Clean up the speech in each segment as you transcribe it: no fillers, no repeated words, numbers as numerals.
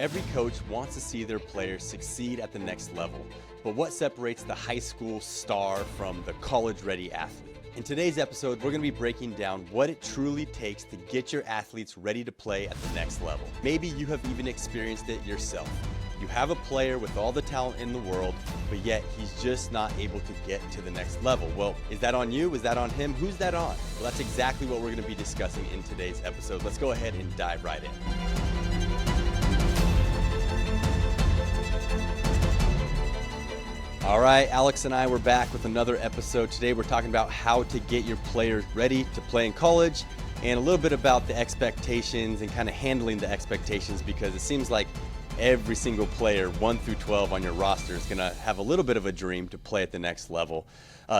Every coach wants to see their players succeed at the next level, but what separates the high school star from the college-ready athlete? In today's episode, we're going to be breaking down what it truly takes to get your athletes ready to play at the next level. Maybe you have even experienced it yourself. You have a player with all the talent in the world, but yet he's just not able to get to the next level. Well, is that on you? Is that on him? Who's that on? Well, that's exactly what we're going to be discussing in today's episode. Let's go ahead and dive right in. All right, Alex and I were back with another episode. Today we're talking about how to get your players ready to play in college and a little bit about the expectations and kind of handling the expectations, because it seems like every single player 1 through 12 on your roster is going to have a little bit of a dream to play at the next level.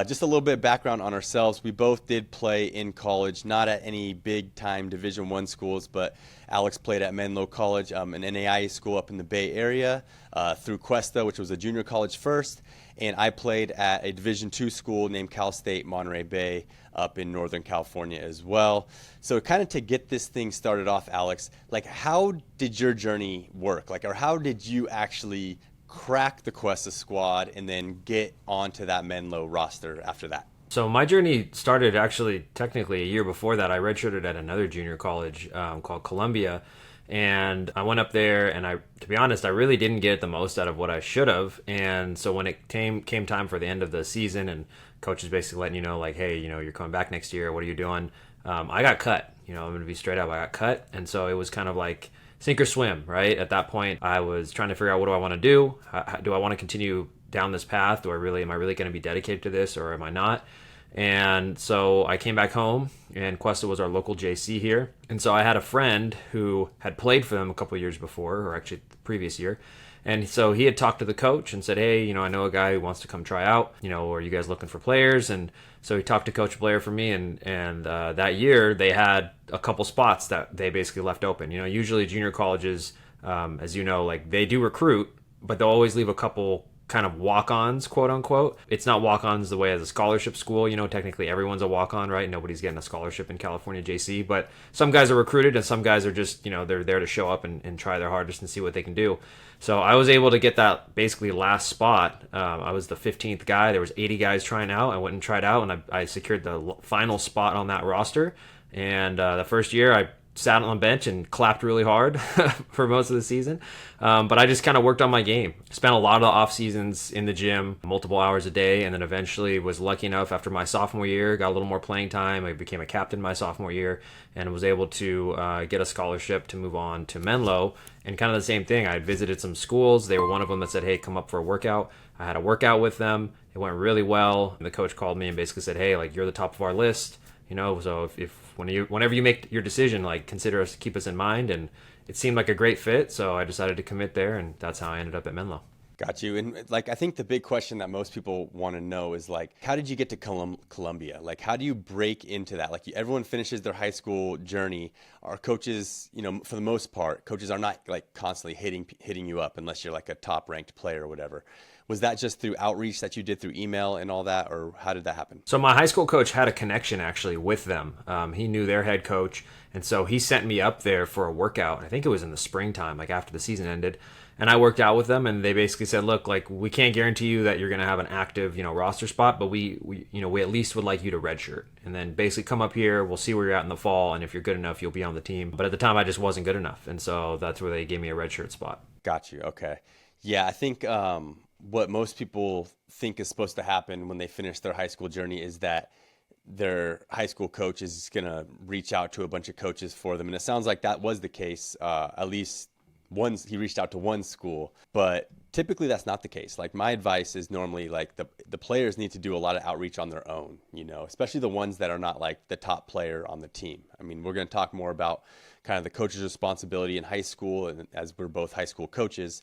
Just a little bit of background on ourselves. We both did play in college, not at any big time Division I schools, but Alex played at Menlo College, an NAIA school up in the Bay Area, through Cuesta, which was a junior college first. And I played at a Division II school named Cal State Monterey Bay up in Northern California as well. So kind of to get this thing started off, Alex, like how did your journey work? Or how did you actually crack the Cuesta squad and then get onto that Menlo roster after that? So my journey started actually technically a year before that. I redshirted at another junior college called Columbia. And I went up there, and to be honest, I really didn't get the most out of what I should have. And so when it came time for the end of the season, and coach is basically letting you know, like, hey, you're coming back next year. What are you doing? I got cut. I'm going to be straight up. I got cut, and so it was kind of like sink or swim, right? At that point, I was trying to figure out, what do I want to do? How do I want to continue down this path? Am I really going to be dedicated to this, or am I not? And so I came back home, and Cuesta was our local JC here. And so I had a friend who had played for them a couple of years before, or actually the previous year. And so he had talked to the coach and said, hey, I know a guy who wants to come try out, are you guys looking for players? And so he talked to Coach Blair for me, and that year they had a couple spots that they basically left open. Usually junior colleges, as you know, like they do recruit, but they'll always leave a couple kind of walk-ons, quote unquote. It's not walk-ons the way as a scholarship school. Technically everyone's a walk-on, right? Nobody's getting a scholarship in California JC, but some guys are recruited and some guys are just, they're there to show up and try their hardest and see what they can do. So I was able to get that basically last spot. I was the 15th guy. There was 80 guys trying out. I went and tried out, and I secured the final spot on that roster. And the first year I sat on the bench and clapped really hard for most of the season. But I just kind of worked on my game. Spent a lot of the off seasons in the gym, multiple hours a day, and then eventually was lucky enough after my sophomore year, got a little more playing time. I became a captain my sophomore year and was able to get a scholarship to move on to Menlo. And kind of the same thing. I had visited some schools. They were one of them that said, hey, come up for a workout. I had a workout with them. It went really well. And the coach called me and basically said, hey, you're the top of our list. So whenever you make your decision, consider us, keep us in mind. And it seemed like a great fit, so I decided to commit there, and that's how I ended up at Menlo. Got you. And I think the big question that most people want to know is how did you get to Columbia? How do you break into that? Everyone finishes their high school journey. Our coaches, for the most part, coaches are not constantly hitting you up unless you're a top ranked player or whatever. Was that just through outreach that you did through email and all that, or how did that happen? So my high school coach had a connection actually with them. He knew their head coach, and so he sent me up there for a workout. I think it was in the springtime, after the season ended. And I worked out with them, and they basically said, look, we can't guarantee you that you're going to have an active, roster spot, but we at least would like you to redshirt. And then basically come up here, we'll see where you're at in the fall, and if you're good enough, you'll be on the team. But at the time, I just wasn't good enough, and so that's where they gave me a redshirt spot. Got you. Okay. Yeah, I think what most people think is supposed to happen when they finish their high school journey is that their high school coach is going to reach out to a bunch of coaches for them. And it sounds like that was the case, at least he reached out to one school, but typically that's not the case. My advice is normally the players need to do a lot of outreach on their own, especially the ones that are not the top player on the team. I mean, we're going to talk more about kind of the coach's responsibility in high school, and as we're both high school coaches,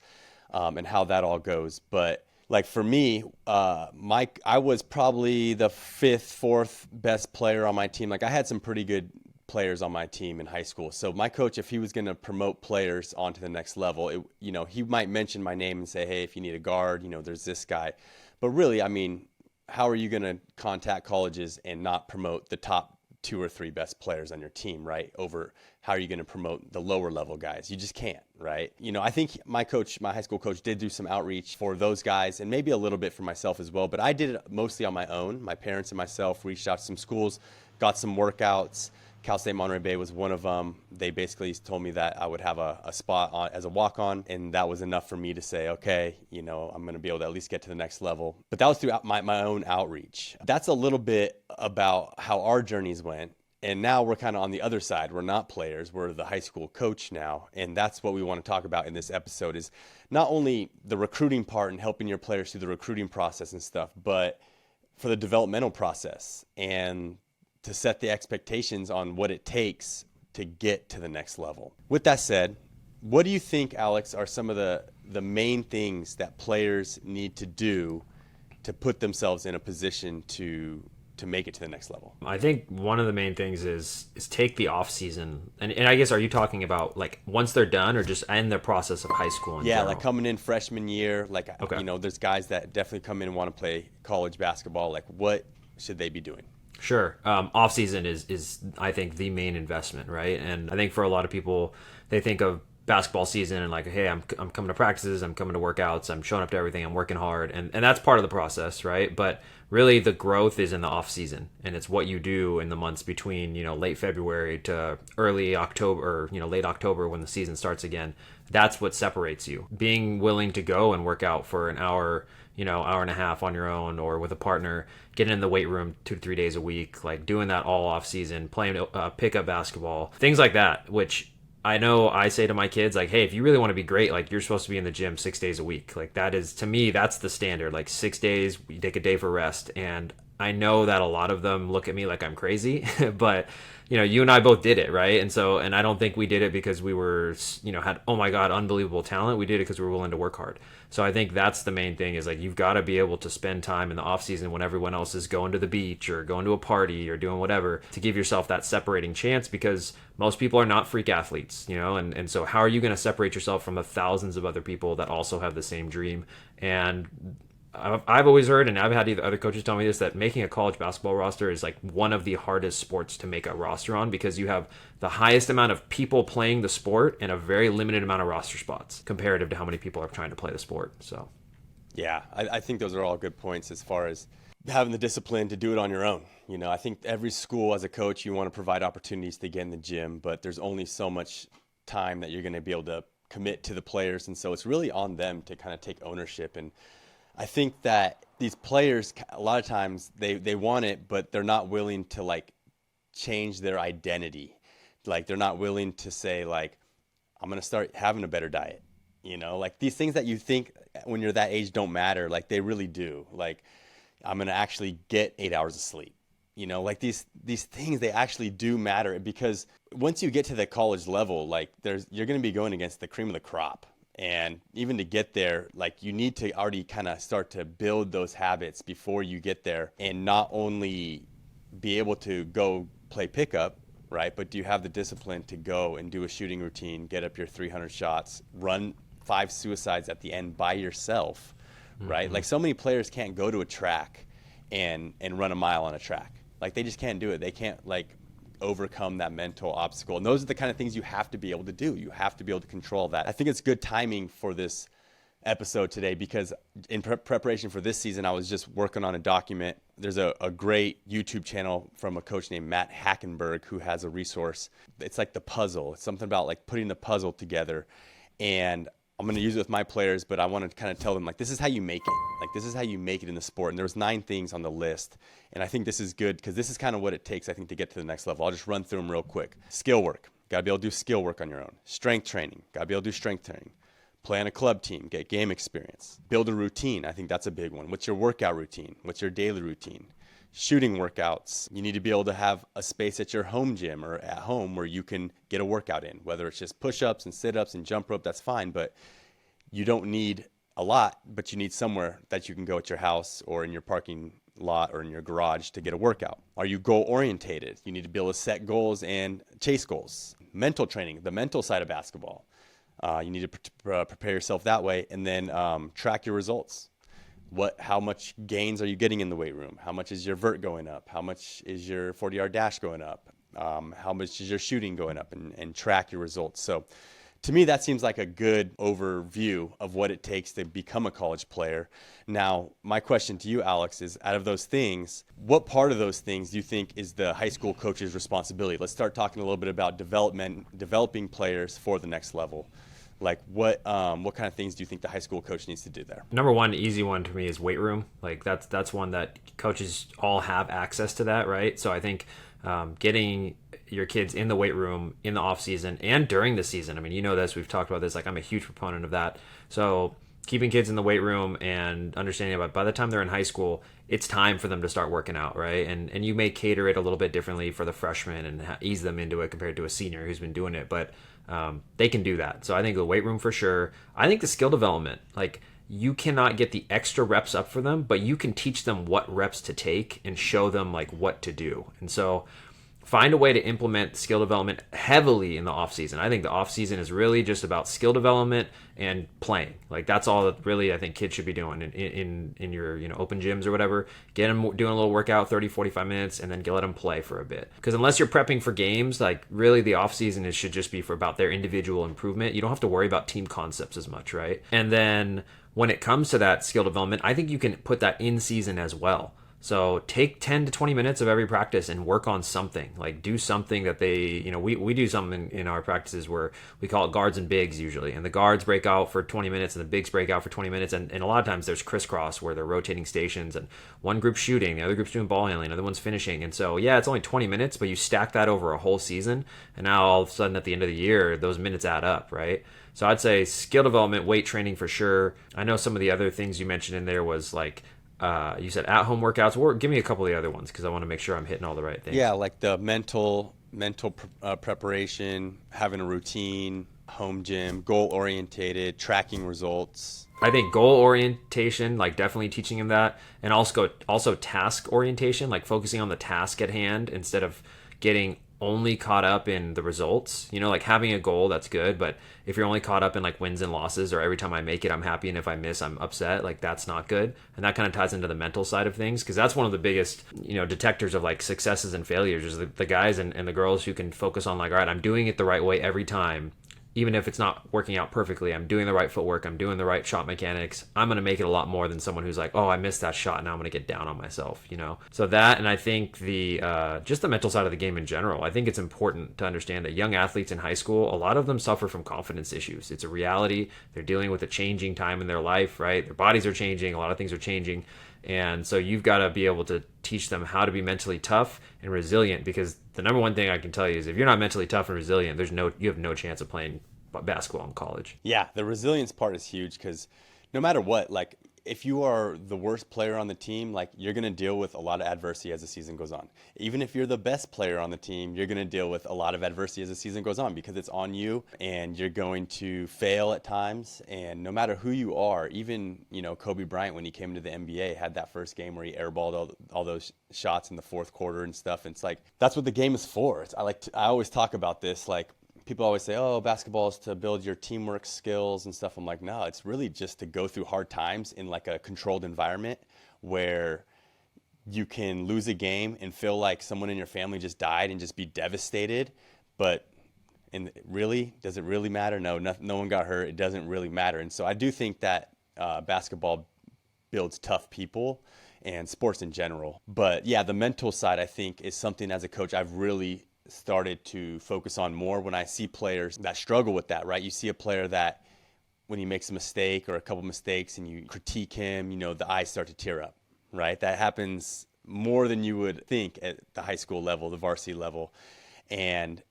and how that all goes. But for me, I was probably the fourth best player on my team. I had some pretty good players on my team in high school. So my coach, if he was going to promote players onto the next level, he might mention my name and say, hey, if you need a guard, there's this guy. But really, I mean, how are you going to contact colleges and not promote the top 2 or 3 best players on your team, right? Over how are you going to promote the lower level guys? You just can't, right? I think my high school coach did do some outreach for those guys and maybe a little bit for myself as well, but I did it mostly on my own. My parents and myself reached out to some schools, got some workouts. Cal State Monterey Bay was one of them. They basically told me that I would have a spot on as a walk-on, and that was enough for me to say, okay, I'm going to be able to at least get to the next level. But that was through my own outreach. That's a little bit about how our journeys went. And now we're kind of on the other side. We're not players. We're the high school coach now. And that's what we want to talk about in this episode is not only the recruiting part and helping your players through the recruiting process and stuff, but for the developmental process and to set the expectations on what it takes to get to the next level. With that said, what do you think, Alex, are some of the main things that players need to do to put themselves in a position to make it to the next level? I think one of the main things is take the off season. And I guess, are you talking about like once they're done or just end the process of high school in general? Like coming in freshman year, Okay. There's guys that definitely come in and want to play college basketball. Like what should they be doing? Sure. Off season is I think the main investment, right? And I think for a lot of people, they think of basketball season and like, hey, I'm coming to practices, I'm coming to workouts, I'm showing up to everything, I'm working hard, and that's part of the process, right? But really the growth is in the off season, and it's what you do in the months between late February to early October, or late October when the season starts again. That's what separates you. Being willing to go and work out for an hour, hour and a half on your own or with a partner, getting in the weight room 2 to 3 days a week, like doing that all off season, playing pickup basketball, things like that, which I know I say to my kids, like, hey, if you really want to be great, like you're supposed to be in the gym 6 days a week. Like that is, to me, that's the standard. Like 6 days, you take a day for rest. And I know that a lot of them look at me like I'm crazy, but you and I both did it, right? And I don't think we did it because we were, had, oh my God, unbelievable talent. We did it because we were willing to work hard. So I think that's the main thing is like, you've got to be able to spend time in the off season when everyone else is going to the beach or going to a party or doing whatever to give yourself that separating chance, because most people are not freak athletes, and so how are you going to separate yourself from the thousands of other people that also have the same dream? And I've always heard, and I've had other coaches tell me this, that making a college basketball roster is like one of the hardest sports to make a roster on, because you have the highest amount of people playing the sport and a very limited amount of roster spots comparative to how many people are trying to play the sport. So, yeah, I think those are all good points as far as having the discipline to do it on your own. I think every school as a coach, you want to provide opportunities to get in the gym, but there's only so much time that you're going to be able to commit to the players. And so it's really on them to kind of take ownership. And I think that these players, a lot of times they want it, but they're not willing to like change their identity. Like they're not willing to say like, I'm going to start having a better diet. Like these things that you think when you're that age don't matter, like they really do. Like I'm going to actually get 8 hours of sleep. Like these things, they actually do matter, because once you get to the college level, like you're going to be going against the cream of the crop. And even to get there, like you need to already kind of start to build those habits before you get there, and not only be able to go play pickup, right? But do you have the discipline to go and do a shooting routine, get up your 300 shots, run 5 suicides at the end by yourself, right? Mm-hmm. Like so many players can't go to a track and run a mile on a track. Like they just can't do it. They can't like overcome that mental obstacle. And those are the kind of things you have to be able to do. You have to be able to control that. I think it's good timing for this episode today, because in preparation for this season, I was just working on a document. There's a great YouTube channel from a coach named Matt Hackenberg who has a resource. It's like the puzzle. It's something about like putting the puzzle together. And I'm going to use it with my players, but I want to kind of tell them like, this is how you make it. Like, this is how you make it in the sport. And there was 9 things on the list. And I think this is good because this is kind of what it takes, I think, to get to the next level. I'll just run through them real quick. Skill work. Got to be able to do skill work on your own. Strength training. Got to be able to do strength training. Play on a club team. Get game experience. Build a routine. I think that's a big one. What's your workout routine? What's your daily routine? Shooting workouts. You need to be able to have a space at your home gym or at home where you can get a workout in, whether it's just push-ups and sit-ups and jump rope, that's fine, but you don't need a lot, but you need somewhere that you can go at your house or in your parking lot or in your garage to get a workout. Are you goal orientated? You need to be able to set goals and chase goals. Mental training, the mental side of basketball. You need to prepare yourself that way, and then track your results. how much gains are you getting in the weight room? How much is your vert going up? How much is your 40-yard dash going up? How much is your shooting going up, and track your results. So to me, that seems like a good overview of what it takes to become a college player. Now, my question to you, Alex, is out of those things, what part of those things do you think is the high school coach's responsibility? Let's start talking a little bit about developing players for the next level. Like what kind of things do you think the high school coach needs to do there? Number one, easy one to me is weight room. Like that's one that coaches all have access to that, right? So I think getting your kids in the weight room in the off season and during the season. I mean, you know this, we've talked about this. Like I'm a huge proponent of that. So keeping kids in the weight room and understanding about by the time they're in high school, it's time for them to start working out, right? And you may cater it a little bit differently for the freshmen and ease them into it compared to a senior who's been doing it, but they can do that. So I think the weight room for sure. I think the skill development, like you cannot get the extra reps up for them, but you can teach them what reps to take and show them like what to do. And so find a way to implement skill development heavily in the off season. I think the off season is really just about skill development and playing. Like that's all that really I think kids should be doing in your open gyms or whatever. Get them doing a little workout, 30, 45 minutes, and then let them play for a bit. Because unless you're prepping for games, like really the off season should just be for about their individual improvement. You don't have to worry about team concepts as much, right? And then when it comes to that skill development, I think you can put that in season as well. So take 10 to 20 minutes of every practice and work on something. Like do something that they, we do something in our practices where we call it guards and bigs usually. And the guards break out for 20 minutes and the bigs break out for 20 minutes. And a lot of times there's crisscross where they're rotating stations and one group's shooting, the other group's doing ball handling, the other one's finishing. And so, yeah, it's only 20 minutes, but you stack that over a whole season. And now all of a sudden at the end of the year, those minutes add up, right? So I'd say skill development, weight training for sure. I know some of the other things you mentioned in there was like, you said at-home workouts. Or give me a couple of the other ones because I want to make sure I'm hitting all the right things. Yeah, like the mental preparation, having a routine, home gym, goal-orientated, tracking results. I think goal orientation, like definitely teaching him that, and also task orientation, like focusing on the task at hand instead of getting only caught up in the results. Like having a goal, that's good, but if you're only caught up in like wins and losses, or every time I make it I'm happy and if I miss I'm upset, like that's not good. And that kind of ties into the mental side of things, because that's one of the biggest detectors of like successes and failures is the guys and the girls who can focus on like, all right, I'm doing it the right way every time. Even if it's not working out perfectly, I'm doing the right footwork, I'm doing the right shot mechanics, I'm going to make it a lot more than someone who's like, oh, I missed that shot, now I'm going to get down on myself, So that, and I think the just the mental side of the game in general, I think it's important to understand that young athletes in high school, a lot of them suffer from confidence issues. It's a reality. They're dealing with a changing time in their life, right? Their bodies are changing, a lot of things are changing. And so you've got to be able to teach them how to be mentally tough and resilient, because the number one thing I can tell you is if you're not mentally tough and resilient, you have no chance of playing basketball in college. Yeah, the resilience part is huge because no matter what, like if you are the worst player on the team, like you're going to deal with a lot of adversity as the season goes on. Even if you're the best player on the team, you're going to deal with a lot of adversity as the season goes on because it's on you and you're going to fail at times. And no matter who you are, even, Kobe Bryant, when he came into the NBA, had that first game where he airballed all those shots in the fourth quarter and stuff. And it's like, that's what the game is for. I always talk about this, like, people always say, oh, basketball is to build your teamwork skills and stuff. I'm like, no, it's really just to go through hard times in like a controlled environment where you can lose a game and feel like someone in your family just died and just be devastated. But does it really matter? No one got hurt. It doesn't really matter. And so I do think that basketball builds tough people and sports in general. But yeah, the mental side, I think, is something as a coach I've really started to focus on more when I see players that struggle with that, right? You see a player that when he makes a mistake or a couple mistakes and you critique him, the eyes start to tear up, right? That happens more than you would think at the high school level, the varsity level. And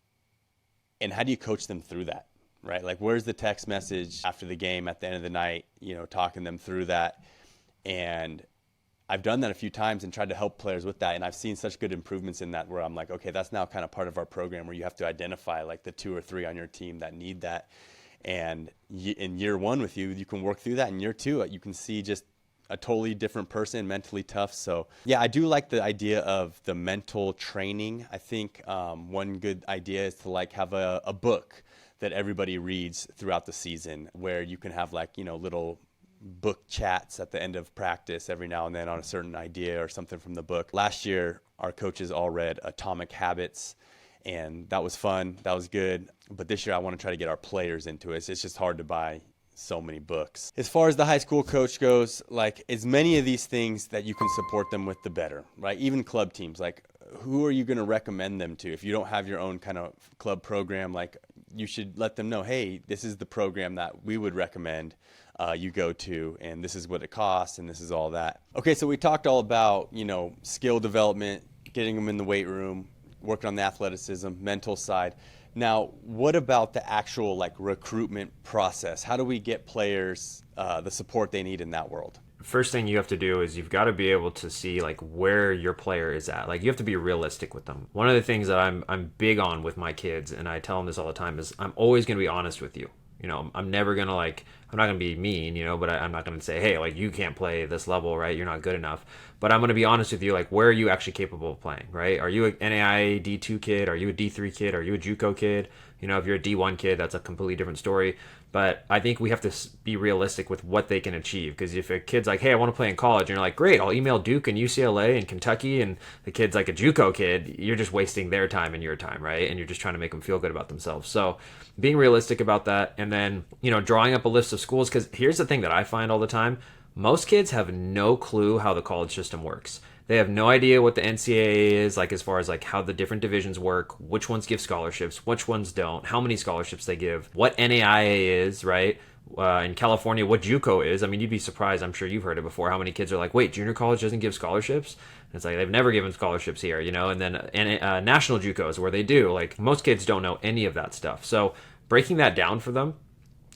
how do you coach them through that, right? Like where's the text message after the game at the end of the night, talking them through that. And I've done that a few times and tried to help players with that. And I've seen such good improvements in that where I'm like, okay, that's now kind of part of our program where you have to identify like the 2 or 3 on your team that need that. And in year 1 with you can work through that. In year 2, you can see just a totally different person, mentally tough. So yeah, I do like the idea of the mental training. I think one good idea is to like have a book that everybody reads throughout the season where you can have like, little book chats at the end of practice every now and then on a certain idea or something from the book. Last year, our coaches all read Atomic Habits, and that was fun. That was good. But this year, I want to try to get our players into it. It's just hard to buy so many books. As far as the high school coach goes, like as many of these things that you can support them with, the better, right? Even club teams, like who are you going to recommend them to? If you don't have your own kind of club program, like you should let them know, hey, this is the program that we would recommend you go to, and this is what it costs, and this is all that. Okay, so we talked all about, skill development, getting them in the weight room, working on the athleticism, mental side. Now, what about the actual recruitment process? How do we get players the support they need in that world? First thing you have to do is you've got to be able to see where your player is at. You have to be realistic with them. One of the things that I'm big on with my kids, and I tell them this all the time, is I'm always going to be honest with you. I'm never going to I'm not going to be mean, but I'm not going to say, hey, you can't play this level, right? You're not good enough. But I'm going to be honest with you, where are you actually capable of playing, right? Are you an NAIA D2 kid? Are you a D3 kid? Are you a JUCO kid? If you're a D1 kid, that's a completely different story. But I think we have to be realistic with what they can achieve. Because if a kid's like, hey, I want to play in college, and you're like, great, I'll email Duke and UCLA and Kentucky, and the kid's like a JUCO kid, you're just wasting their time and your time, right? And you're just trying to make them feel good about themselves. So being realistic about that, and then, drawing up a list of schools. Because here's the thing that I find all the time. Most kids have no clue how the college system works. They have no idea what the NCAA is, as far as how the different divisions work, which ones give scholarships, which ones don't, how many scholarships they give, what NAIA is, right? In California, what JUCO is. I mean, you'd be surprised. I'm sure you've heard it before. How many kids are like, wait, junior college doesn't give scholarships? And it's they've never given scholarships here, And then national JUCOs where they do. Most kids don't know any of that stuff. So breaking that down for them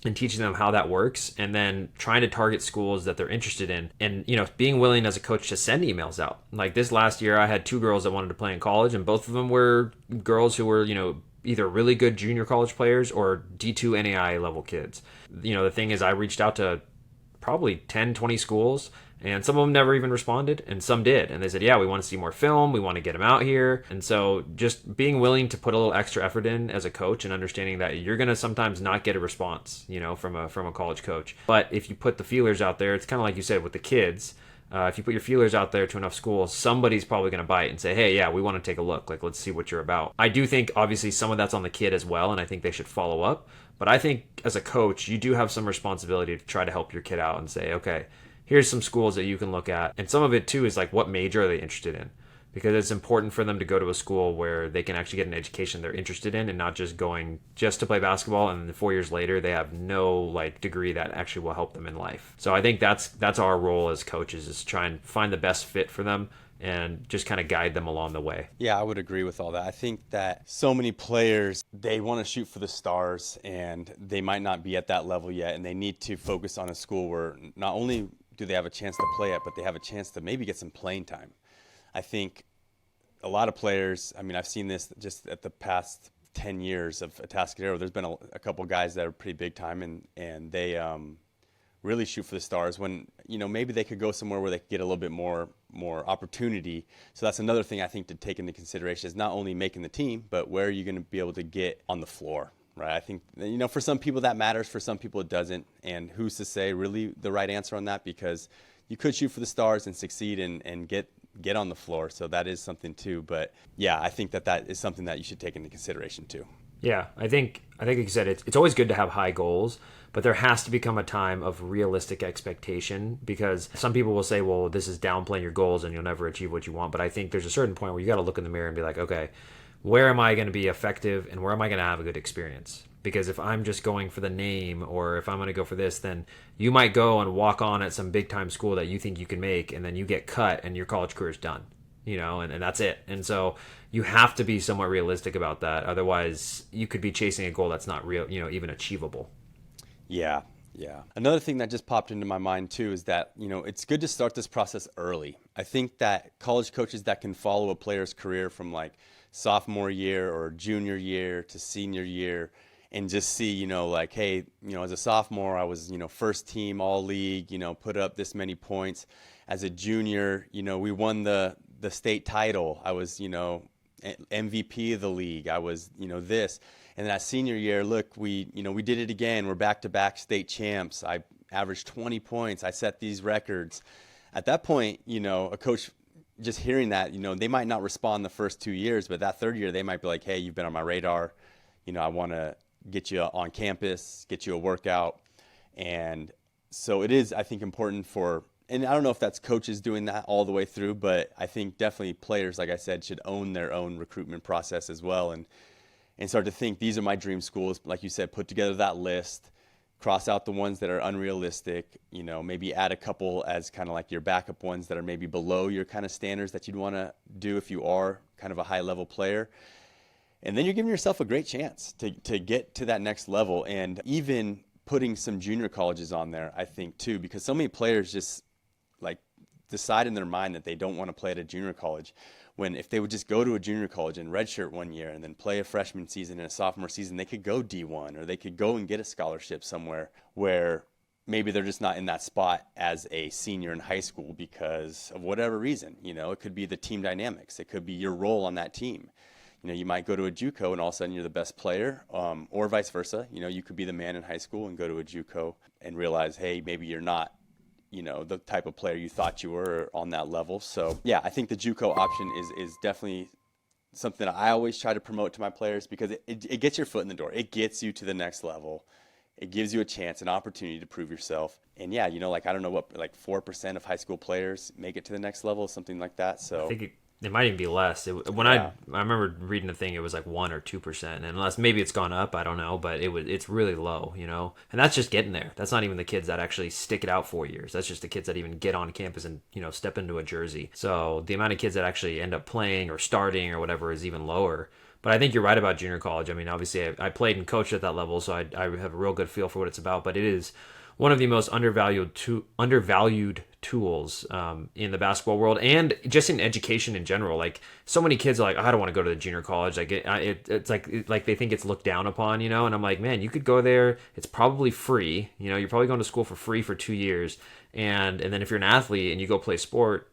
and teaching them how that works, and then trying to target schools that they're interested in, and being willing as a coach to send emails out. This last year I had 2 girls that wanted to play in college, and both of them were girls who were either really good junior college players or D2 NAI level kids. The thing is, I reached out to probably 10-20 schools, and some of them never even responded, and some did. And they said, yeah, we want to see more film. We want to get them out here. And so just being willing to put a little extra effort in as a coach, and understanding that you're going to sometimes not get a response, from a college coach. But if you put the feelers out there, it's kind of like you said with the kids. If you put your feelers out there to enough schools, somebody's probably going to bite and say, hey, yeah, we want to take a look. Let's see what you're about. I do think, obviously, some of that's on the kid as well, and I think they should follow up. But I think as a coach, you do have some responsibility to try to help your kid out and say, okay, here's some schools that you can look at. And some of it, too, is what major are they interested in? Because it's important for them to go to a school where they can actually get an education they're interested in, and not just going just to play basketball, and then 4 years later they have no degree that actually will help them in life. So I think that's our role as coaches, is to try and find the best fit for them and just kind of guide them along the way. Yeah, I would agree with all that. I think that so many players, they want to shoot for the stars, and they might not be at that level yet, and they need to focus on a school where not only do they have a chance to play at, but they have a chance to maybe get some playing time. I think a lot of players, I've seen this just at the past 10 years of Atascadero. There's been a couple guys that are pretty big time, and they really shoot for the stars when, maybe they could go somewhere where they could get a little bit more opportunity. So that's another thing I think to take into consideration, is not only making the team, but where are you going to be able to get on the floor, right? I think, for some people that matters, for some people it doesn't. And who's to say really the right answer on that? Because you could shoot for the stars and succeed and get on the floor. So that is something too. But yeah, I think that is something that you should take into consideration too. Yeah, I think like you said, it's always good to have high goals, but there has to become a time of realistic expectation, because some people will say, well, this is downplaying your goals and you'll never achieve what you want. But I think there's a certain point where you got to look in the mirror and be like, okay, where am I going to be effective, and where am I going to have a good experience? Because if I'm just going for the name, or if I'm going to go for this, then you might go and walk on at some big time school that you think you can make, and then you get cut and your college career is done, and that's it. And so you have to be somewhat realistic about that. Otherwise, you could be chasing a goal that's not real, even achievable. Yeah. Another thing that just popped into my mind too is that, it's good to start this process early. I think that college coaches that can follow a player's career from sophomore year or junior year to senior year, and just see, hey, as a sophomore, I was, first team all league, put up this many points. As a junior, we won the state title. I was, MVP of the league. I was, this. And then that senior year, look, we did it again. We're back-to-back state champs. I averaged 20 points. I set these records. At that point, a coach just hearing that, they might not respond the first 2 years, but that third year they might be like, hey, you've been on my radar. I want to get you on campus, get you a workout. And so it is, I think, important and I don't know if that's coaches doing that all the way through, but I think definitely players, like I said, should own their own recruitment process as well, and start to think, these are my dream schools. Like you said, put together that list, cross out the ones that are unrealistic, maybe add a couple as kind of like your backup ones that are maybe below your kind of standards that you'd want to do if you are kind of a high level player. And then you're giving yourself a great chance to get to that next level, and even putting some junior colleges on there, I think, too, because so many players just like decide in their mind that they don't want to play at a junior college, when if they would just go to a junior college and redshirt 1 year and then play a freshman season and a sophomore season, they could go D1, or they could go and get a scholarship somewhere where maybe they're just not in that spot as a senior in high school because of whatever reason. It could be the team dynamics. It could be your role on that team. You might go to a JUCO and all of a sudden you're the best player, or vice versa. You could be the man in high school and go to a JUCO and realize, hey, maybe you're not the type of player you thought you were on that level. So yeah, I think the JUCO option is definitely something that I always try to promote to my players, because it gets your foot in the door. It gets you to the next level. It gives you a chance, an opportunity to prove yourself. And yeah, like, I don't know what, like 4% of high school players make it to the next level, something like that. So I think it might even be less. I remember reading the thing, it was like 1 or 2%, and unless maybe it's gone up, I don't know, but it's really low, and that's just getting there. That's not even the kids that actually stick it out 4 years. That's just the kids that even get on campus and step into a jersey. So the amount of kids that actually end up playing or starting or whatever is even lower. But I think you're right about junior college. I mean, obviously I played and coached at that level, so I have a real good feel for what it's about, but it is one of the most undervalued tools in the basketball world, and just in education in general. Like, so many kids are like, oh, I don't want to go to the junior college. Like, it's like they think it's looked down upon, And I'm like, man, you could go there. It's probably free. You're probably going to school for free for 2 years, and then if you're an athlete and you go play sport,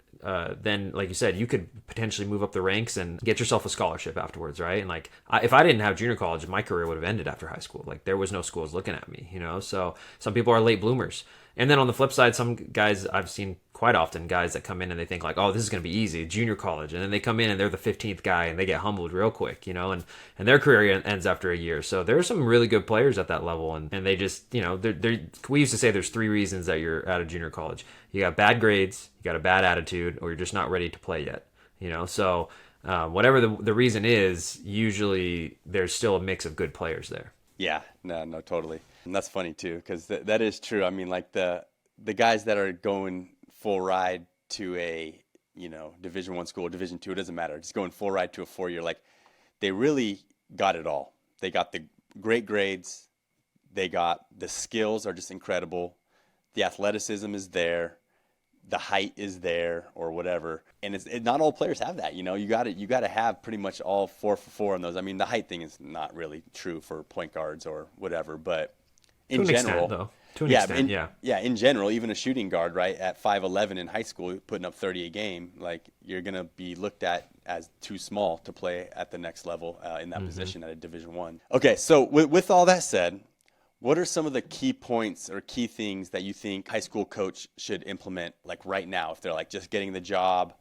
then, like you said, you could potentially move up the ranks and get yourself a scholarship afterwards, right? And like, if I didn't have junior college, my career would have ended after high school. Like, there was no schools looking at me, So some people are late bloomers. And then on the flip side, some guys, I've seen quite often guys that come in and they think like, oh, this is going to be easy, junior college. And then they come in and they're the 15th guy and they get humbled real quick, and their career ends after a year. So there are some really good players at that level. And they just, we used to say there's 3 reasons that you're out of junior college. You got bad grades, you got a bad attitude, or you're just not ready to play yet, So whatever the reason is, usually there's still a mix of good players there. Yeah, no, totally. And that's funny too, because that is true. I mean, like the guys that are going full ride to a Division I school, Division II, it doesn't matter. Just going full ride to a 4-year, like, they really got it all. They got the great grades. They got the skills are just incredible. The athleticism is there. The height is there, or whatever. And not all players have that. You got to have pretty much all 4 for 4 on those. I mean, the height thing is not really true for point guards or whatever, but in general, in general, even a shooting guard, right, at 5'11" in high school, putting up 30 a game, like, you're gonna be looked at as too small to play at the next level in that position at a Division I. Okay, so with all that said, what are some of the key points or key things that you think high school coach should implement, like, right now, if they're like just getting the job?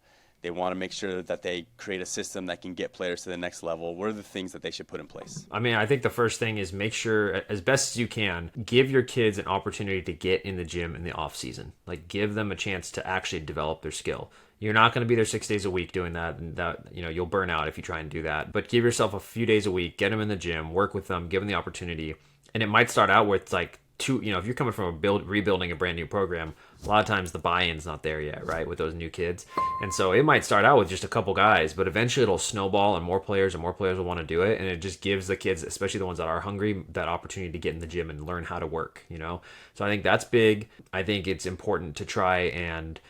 They want to make sure that they create a system that can get players to the next level. What are the things that they should put in place? I mean, I think the first thing is make sure, as best as you can, give your kids an opportunity to get in the gym in the off season. Like, give them a chance to actually develop their skill. You're not going to be there 6 days a week doing that, and that, you'll burn out if you try and do that. But give yourself a few days a week, get them in the gym, work with them, give them the opportunity. And it might start out with like if you're coming from rebuilding a brand new program, a lot of times the buy-in's not there yet, right, with those new kids. And so it might start out with just a couple guys, but eventually it'll snowball and more players will want to do it. And it just gives the kids, especially the ones that are hungry, that opportunity to get in the gym and learn how to work, So I think that's big. I think it's important to try and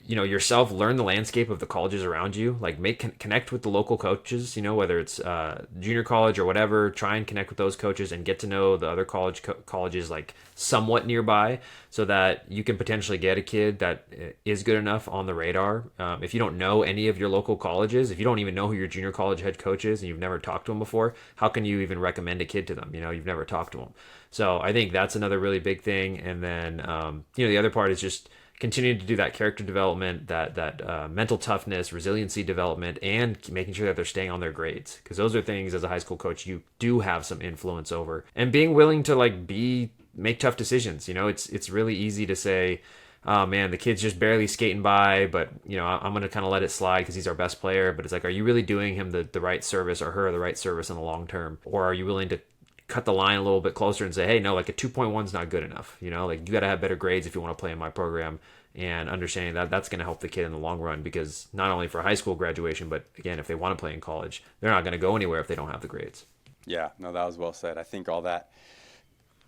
yourself, learn the landscape of the colleges around you, like connect with the local coaches, whether it's junior college or whatever. Try and connect with those coaches and get to know the other colleges like somewhat nearby, so that you can potentially get a kid that is good enough on the radar. If you don't know any of your local colleges, if you don't even know who your junior college head coach is and you've never talked to them before, how can you even recommend a kid to them? You've never talked to them. So I think that's another really big thing. And then the other part is just continuing to do that character development, that mental toughness, resiliency development, and making sure that they're staying on their grades, because those are things as a high school coach you do have some influence over. And being willing to make tough decisions. It's really easy to say, oh man, the kid's just barely skating by, but I'm going to kind of let it slide because he's our best player. But it's like, are you really doing him the right service, or her the right service in the long term? Or are you willing to cut the line a little bit closer and say, hey, no, like a 2.1 is not good enough. Like you got to have better grades if you want to play in my program. And understanding that that's going to help the kid in the long run, because not only for high school graduation, but again, if they want to play in college, they're not going to go anywhere if they don't have the grades. Yeah, no, that was well said. I think all that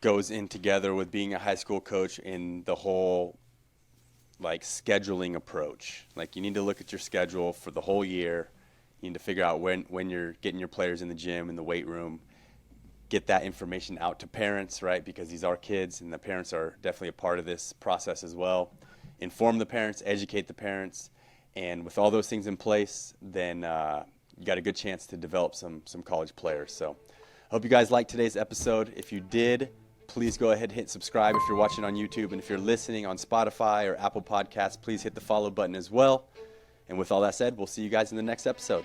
goes in together with being a high school coach in the whole scheduling approach. Like, you need to look at your schedule for the whole year. You need to figure out when you're getting your players in the gym, in the weight room. Get that information out to parents, right? Because these are kids, and the parents are definitely a part of this process as well. Inform the parents, educate the parents, and with all those things in place, then you got a good chance to develop some college players. So I hope you guys liked today's episode. If you did, please go ahead and hit subscribe if you're watching on YouTube. And if you're listening on Spotify or Apple Podcasts, please hit the follow button as well. And with all that said, we'll see you guys in the next episode.